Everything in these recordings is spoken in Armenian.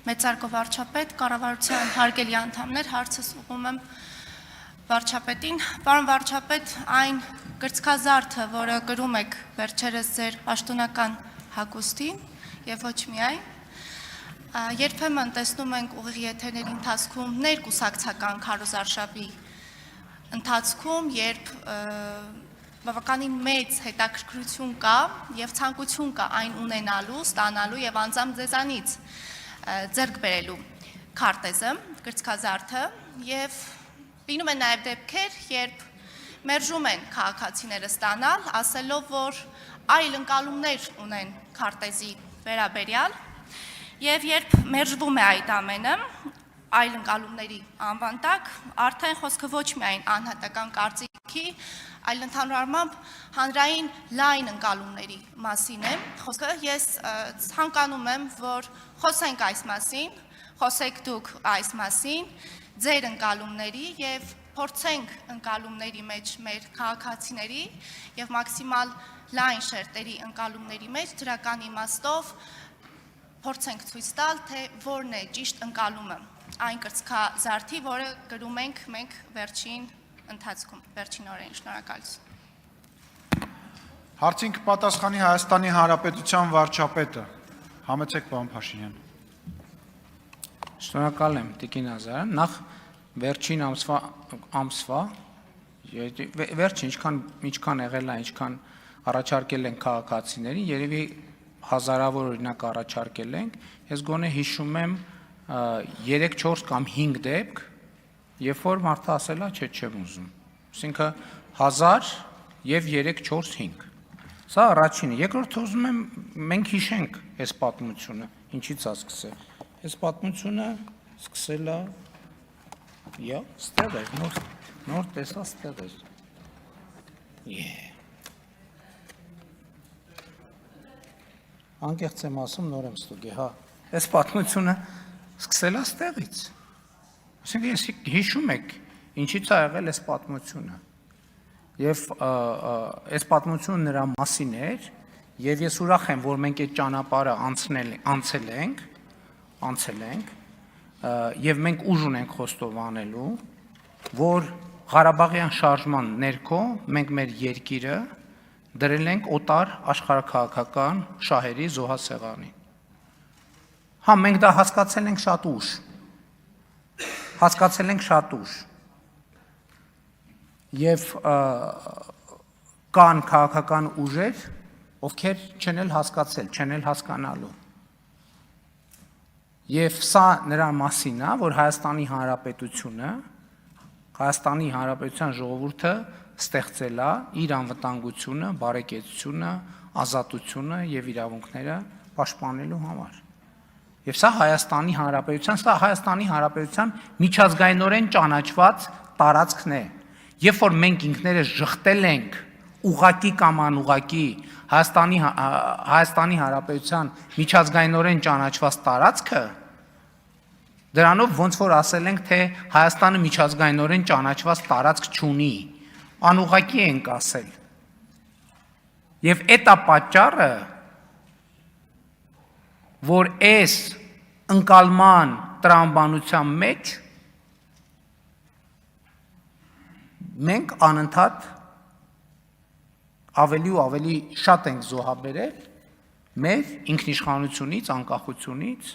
Մեծարգո վարչապետ, կառավարության հարգելի անդամներ, հարցս ուղղում եմ վարչապետին։ Պարոն վարչապետ, այն կրծքազարդը, որը կրում եք վերջերս ձեր պաշտոնական հագուստին եւ ոչ միայն, երբեմն տեսնում ենք ուղիղ եթերների ընթացքում ներկուսակցական քարոզարշավի ընթացքում, երբ բավականին մեծ հետաքրքրություն կա եւ ցանկություն կա այն ունենալու, ստանալու եւ անձամբ ձեզանից ձեռք բերելու քարտեզը, կրծքազարդը եւ լինում են նաեւ դեպքեր, երբ մերժում են քաղաքացիները ստանալ, ասելով, որ այլ ընկալումներ ունեն քարտեզի վերաբերյալ եւ երբ մերժվում է այդ ամենը, այլ ընկալումների անվան տակ, արդեն խոսքը ոչ միայն անհատական կարծիքի, այլ ընդհանուր առմամբ հանրային լայն ընկալումների մասին է խոսքը։ Ես ցանկանում եմ, որ խոսենք այս մասին, խոսեք դուք այս մասին, ձեր ընկալումների եւ փորձենք ընկալումների մեջ մեր քաղաքացիների եւ մաքսիմալ լայն շերտերի ընկալումների մեջ դրական իմաստով փորձենք ցույց տալ, թե որն է ճիշտ ընկալումը այն կրծքազարդի, որը գրում ենք մենք վերջին ընթացքում, վերջին օրերին։ Շնորհակալություն։ Հարցին կպատասխանի Հայաստանի Հանրապետության վարչապետը։ Համեցեք, պարոն Փաշինյան։ Շնորհակալ եմ, Տիկին Ազարյան։ Նախ վերջին ամսվա վերջին ինչքան եղել է, ինչքան առաջարկել են քաղաքացիներին, երևի հազարավոր օրինակ առաջարկել ենք, ես գոնե հիշում եմ 3-4 կամ 5 դեպք, երբ որ մարդը ասել է, չէ, չեմ ուզում։ Այսինքն 1000 եւ 3-4-5։ Սա առաջինը։ Երկրորդը ուզում եմ մենք հիշենք այս պատմությունը, ինչից է սկսել։ Այս պատմությունը սկսել է ստեղ էր, նոր տեսա ստեղ էր։ Անկեղծ եմ ասում, նոր եմ ստուգի, հա։ Այս պատմությունը սկսել է ստեղից։ Այսինքն ես հիշում եք, ինչից է եղել այս պատմությունը։ Եվ այս պատմությունը նրա մասին էր, եւ ես ուրախ եմ, որ մենք այդ ճանապարհը անցել ենք, եւ մենք ուժ ունենք խոստովանելու, որ Ղարաբաղյան շարժման ներքո մենք մեր երկիրը դրել ենք օտար աշխարհաքաղաքական շահերի զոհասեղանին։ Հա, մենք դա հասկացել ենք շատ ուշ։ Եվ կան քաղաքական ուժեր, ովքեր չեն էլ հասկացել, չեն էլ հասկանալու։ Եվ սա նրա մասին է, որ Հայաստանի Հանրապետության ժողովուրդը ստեղծել է իր անվտանգությունը, բարեկեցությունը, ազատությունը եւ իրավունքները պաշտպանելու համար։ Եվ սա Հայաստանի Հանրապետության միջազգայինորեն ճանաչված տարածքն է։ Երբ որ մենք ինքներս շղթել ենք ուղղակի կամ անուղղակի Հայաստանի Հանրապետության միջազգայինորեն ճանաչված տարածքը, դրանով ոնց որ ասել ենք, թե Հայաստանը միջազգայինորեն ճանաչված տարածք չունի, անուղղակի ենք ասել։ Եվ այդ է պատճառը, որ այս ընկալման տրամաբանության մեջ մենք անընդհատ ավելի ու ավելի շատ ենք զոհաբերել մեր ինքնիշխանությունից, անկախությունից,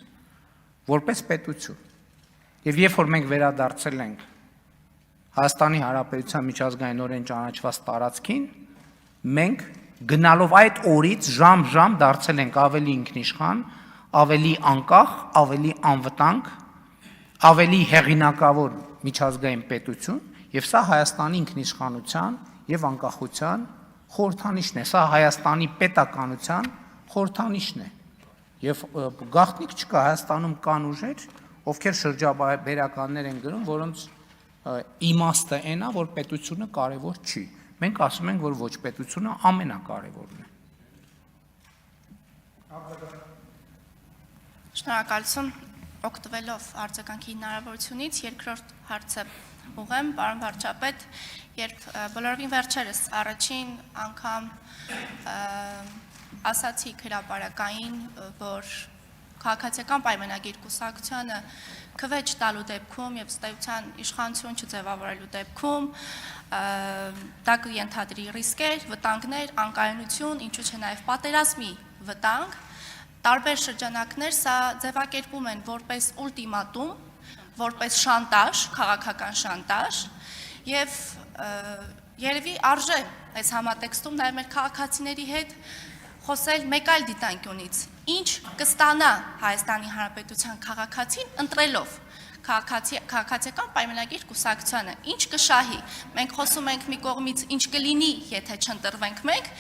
որպես պետություն։ Եվ երբ որ մենք վերադարձել ենք Հայաստանի Հանրապետության միջազգայինորեն ճանաչված տարածքին, մենք գնալով այդ օրից ժամ դարձել ենք ավելի ինքնիշխան, ավելի անկախ, ավելի անվտանգ, ավելի հեղինակավոր միջազգային պետություն, եւ սա Հայաստանի ինքնիշխանության եւ անկախության խորհրդանիշն է, սա Հայաստանի պետականության խորհրդանիշն է։ Եվ գաղտնիք չկա, Հայաստանում կան ուժեր, ովքեր շրջաբերականներ են գրում, որոնց իմաստը այն է, որ պետությունը կարևոր չի։ Մենք ասում ենք, որ ոչ պետությունը ամենակարևորն է։ Շնորհակալություն, օգտվելով արձագանքի հնարավորությունից, երկրորդ հարցը ուղղեմ, պարոն վարչապետ, երբ բոլորովին վերջերս առաջին անգամ ասացիք հրապարակային, որ քաղաքացիական պայմանագիր կուսակցությանը քվեջ տալու դեպքում եւ ըստեյության իշխանություն չձևավորելու դեպքում դա կենթադրի ռիսկեր, վտանգներ, անկայունություն, ինչու՞ չէ նաեւ պատերազմի վտանգ։ Տարբեր շրջանակներ սա ձևակերպում են որպես ուլտիմատում, որպես շանտաժ, քաղաքական շանտաժ եւ երևի արժե այս համատեքստում նաեւ մեր քաղաքացիների հետ խոսել մեկ այլ դիտանկյունից, ինչ կստանա Հայաստանի Հանրապետության քաղաքացին ընտրելով քաղաքացիական պայմանագիր կուսակցությանը, ինչ կշահի։ Մենք խոսում ենք մի կողմից ինչ կլինի, եթե չընտրվենք մենք,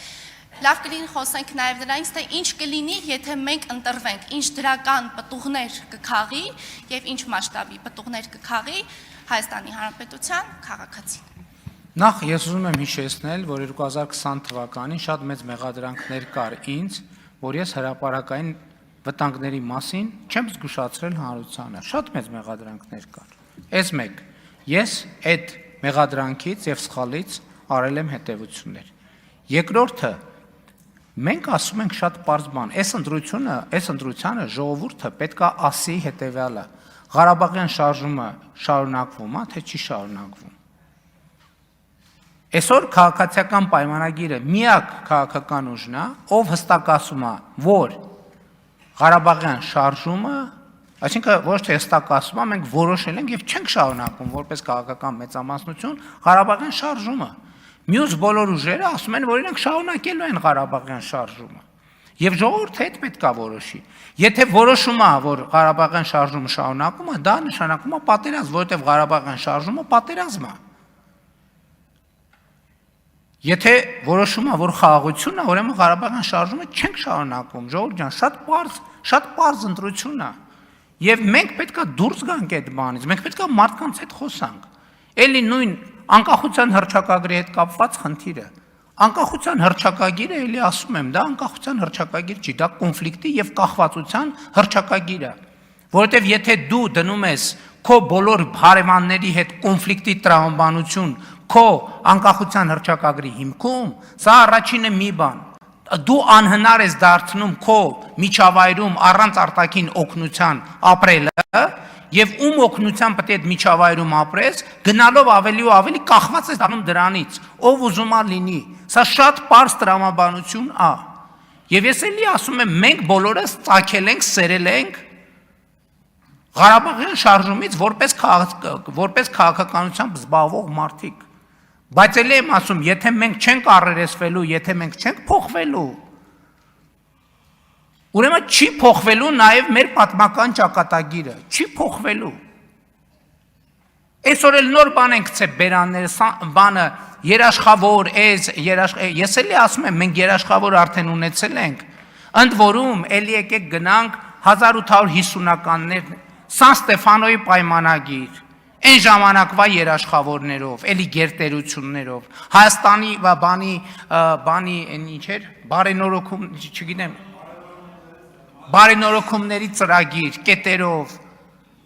լավ կլինի խոսենք նաև դրանից, թե ինչ կլինի, եթե մենք ընտրվենք, ինչ դրական պտուղներ կքաղի եւ ինչ մասշտաբի պտուղներ կքաղի Հայաստանի Հանրապետության քաղաքացին։ Նախ ես ուզում եմ հիշեցնել, որ 2020 թվականին շատ մեծ մեղադրանքներ կար ինձ, որ ես հրապարակային վտանգների մասին չեմ զգուշացրել հանրությանը։ Շատ մեծ մեղադրանքներ կար։ Այս մեկ, ես այդ մեղադրանքից եւ սխալից արել եմ հետեւություններ։ Երկրորդը, մենք ասում ենք շատ պարզ բան, այս ընտրությանը ժողովուրդը պետք է ասի հետեւյալը. Ղարաբաղյան շարժումը շարունակվում է, թե չի շարունակվում։ Այսօր քաղաքացիական պայմանագիրը միակ քաղաքական ուժն է, ով հստակ ասում է, որ Ղարաբաղյան շարժումը, այսինքն ոչ թե հստակ ասում է, մենք որոշել ենք եւ չենք շարունակում որպես քաղաքական մեծամասնություն Ղարաբաղյան շարժումը։ Մյուս բոլոր ուժերը ասում են, որ իրենք շարունակելու են Ղարաբաղյան շարժումը։ Եվ ժողովուրդը այդ պետք է որոշի։ Եթե որոշում է, որ Ղարաբաղյան շարժումը շարունակում է, դա նշանակում է պատերազմ, որովհետեւ Ղարաբաղյան շարժումը պատերազմ է։ Եթե որոշում է, որ խաղաղությունն է, ուրեմն Ղարաբաղյան շարժումը չենք շարունակում, ժողովուրդ ջան, շատ պարզ ընտրություն է։ Եվ մենք պետք է դուրս գանք այդ բանից, մենք պետք է մարդկանց հետ խոսանք։ Էլի նույն անկախության հռչակագրի հետ կապված խնդիրը։ Անկախության հռչակագիրը, էլի ասում եմ, դա անկախության հռչակագիր չի, դա կոնֆլիկտի եւ կախվածության հռչակագիր է։ Որովհետեւ եթե դու դնում ես քո բոլոր հարևանների հետ կոնֆլիկտի տրամաբանություն քո անկախության հռչակագրի հիմքում, սա առաջինը մի բան։ Դու անհնար ես դարձնում քո միջավայրում առանց արտաքին օգնության ապրելը եւ ում օգնության պետք է այդ միջավայրում ապրես, գնալով ավելի ու ավելի կախված ես դառնում դրանից, ով ուզում է լինի։ Սա շատ պարզ տրամաբանություն է։ Եվ ես էլի ասում եմ, մենք բոլորս ծագել ենք, սերել ենք Ղարաբաղյան շարժումից որպես քաղաքականությամբ զբաղվող մարդիկ։ Բայց էլի եմ ասում, եթե մենք չենք առերեսվելու, եթե մենք չենք փոխվելու, ուրեմն չի փոխվելու նաև մեր պատմական ճակատագիրը, չի փոխվելու։ Այսօր էլ նոր բան ենք գցել բերանները, բանը երաշխավոր, ես էլի ասում եմ, մենք երաշխավոր արդեն ունեցել ենք, ընդ որում էլի եկեք գնանք 1850-ականներ Սան Ստեֆանոյի պայմանագիր, այն ժամանակվա երաշխավորներով, էլի գերտերություններով, Հայաստանի բանի ինչ էր, բարենորոգում, չգիտեմ, բարենորոգումների ծրագիր, կետերով,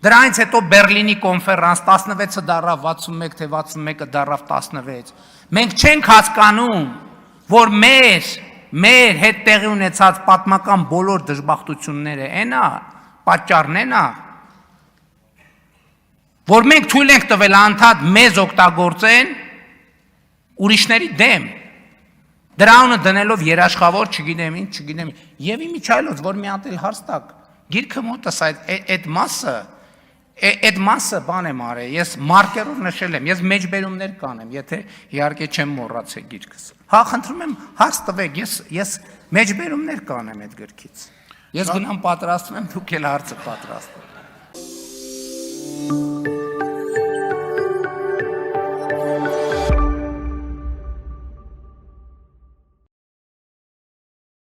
դրանից հետո Բերլինի կոնֆերանս 16-ը դարավ 61, թե 61-ը դարավ 16, մենք չենք հասկանում, որ մեր հետ տեղի ունեցած պատմական բոլոր դժբախտությունները այնա, պատճառն այնա, որ մենք թույլ ենք տվել անդադ մեզ օգտագործեն ուրիշների դեմ, դրանունը դնելով երաշխավոր, չգիտեմ ինչ, եւ իմիջայլոց, որ մի հատ էլ հարց տակ, գիրքը մոտս այդ մասը բան եմ արել, ես մարկերով նշել եմ, ես մեջբերումներ կանեմ, եթե իհարկե չեմ մոռացել գիրքս։ Հա, խնդրում եմ հարց տվեք, ես մեջբերումներ կանեմ այդ գրքից։ Ես գնամ պատրաստվում եմ, դուք էլ հարցը պատրաստեք։